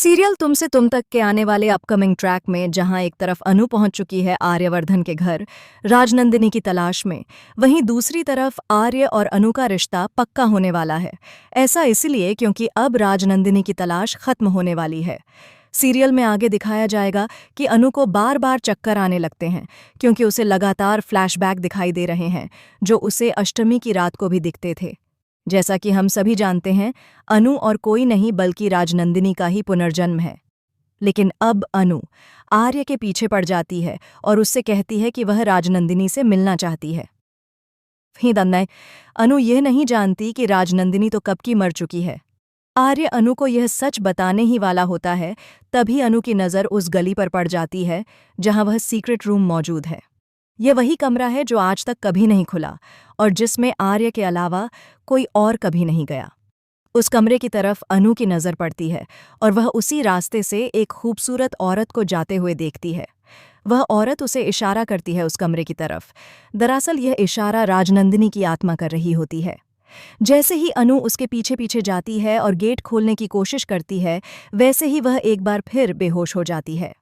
Serial तुमसे तुम तक के आने वाले अपकमिंग ट्रैक में जहां एक तरफ अनु पहुंच चुकी है आर्यवर्धन के घर राजनंदिनी की तलाश में, वहीं दूसरी तरफ आर्य और अनु का रिश्ता पक्का होने वाला है। ऐसा इसलिए क्योंकि अब राजनंदिनी की तलाश खत्म होने वाली है। सीरियल में आगे दिखाया जाएगा कि अनु को बार बार चक्कर आने लगते हैं क्योंकि उसे लगातार फ्लैशबैक दिखाई दे रहे हैं जो उसे अष्टमी की रात को भी दिखते थे। जैसा कि हम सभी जानते हैं, अनु और कोई नहीं बल्कि राजनंदिनी का ही पुनर्जन्म है। लेकिन अब अनु आर्य के पीछे पड़ जाती है और उससे कहती है कि वह राजनंदिनी से मिलना चाहती है। ही दन्नय अनु यह नहीं जानती कि राजनंदिनी तो कब की मर चुकी है। आर्य अनु को यह सच बताने ही वाला होता है, तभी अनु की नज़र उस गली पर पड़ जाती है जहां वह सीक्रेट रूम मौजूद है। यह वही कमरा है जो आज तक कभी नहीं खुला और जिसमें आर्य के अलावा कोई और कभी नहीं गया। उस कमरे की तरफ अनु की नज़र पड़ती है और वह उसी रास्ते से एक खूबसूरत औरत को जाते हुए देखती है। वह औरत उसे इशारा करती है उस कमरे की तरफ। दरअसल यह इशारा राजनंदिनी की आत्मा कर रही होती है। जैसे ही अनु उसके पीछे पीछे जाती है और गेट खोलने की कोशिश करती है, वैसे ही वह एक बार फिर बेहोश हो जाती है।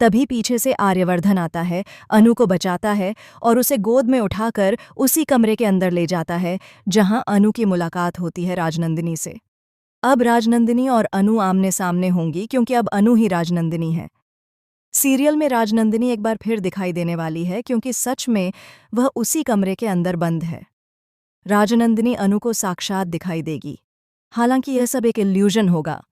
तभी पीछे से आर्यवर्धन आता है, अनु को बचाता है और उसे गोद में उठाकर उसी कमरे के अंदर ले जाता है जहां अनु की मुलाकात होती है राजनंदिनी से। अब राजनंदिनी और अनु आमने सामने होंगी क्योंकि अब अनु ही राजनंदिनी है। सीरियल में राजनंदिनी एक बार फिर दिखाई देने वाली है क्योंकि सच में वह उसी कमरे के अंदर बंद है। राजनंदिनी अनु को साक्षात दिखाई देगी। हालांकि यह सब एक इल्यूजन होगा।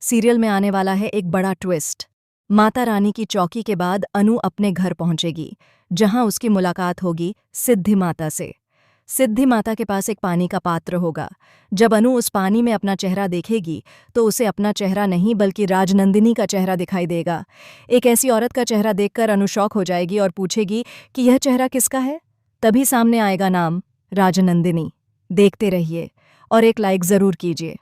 सीरियल में आने वाला है एक बड़ा ट्विस्ट। माता रानी की चौकी के बाद अनु अपने घर पहुंचेगी जहां उसकी मुलाकात होगी सिद्धि माता से। सिद्धि माता के पास एक पानी का पात्र होगा। जब अनु उस पानी में अपना चेहरा देखेगी तो उसे अपना चेहरा नहीं बल्कि राजनंदिनी का चेहरा दिखाई देगा। एक ऐसी औरत का चेहरा देखकर अनु शॉक हो जाएगी और पूछेगी कि यह चेहरा किसका है। तभी सामने आएगा नाम राजनंदिनी। देखते रहिए और एक लाइक ज़रूर कीजिए।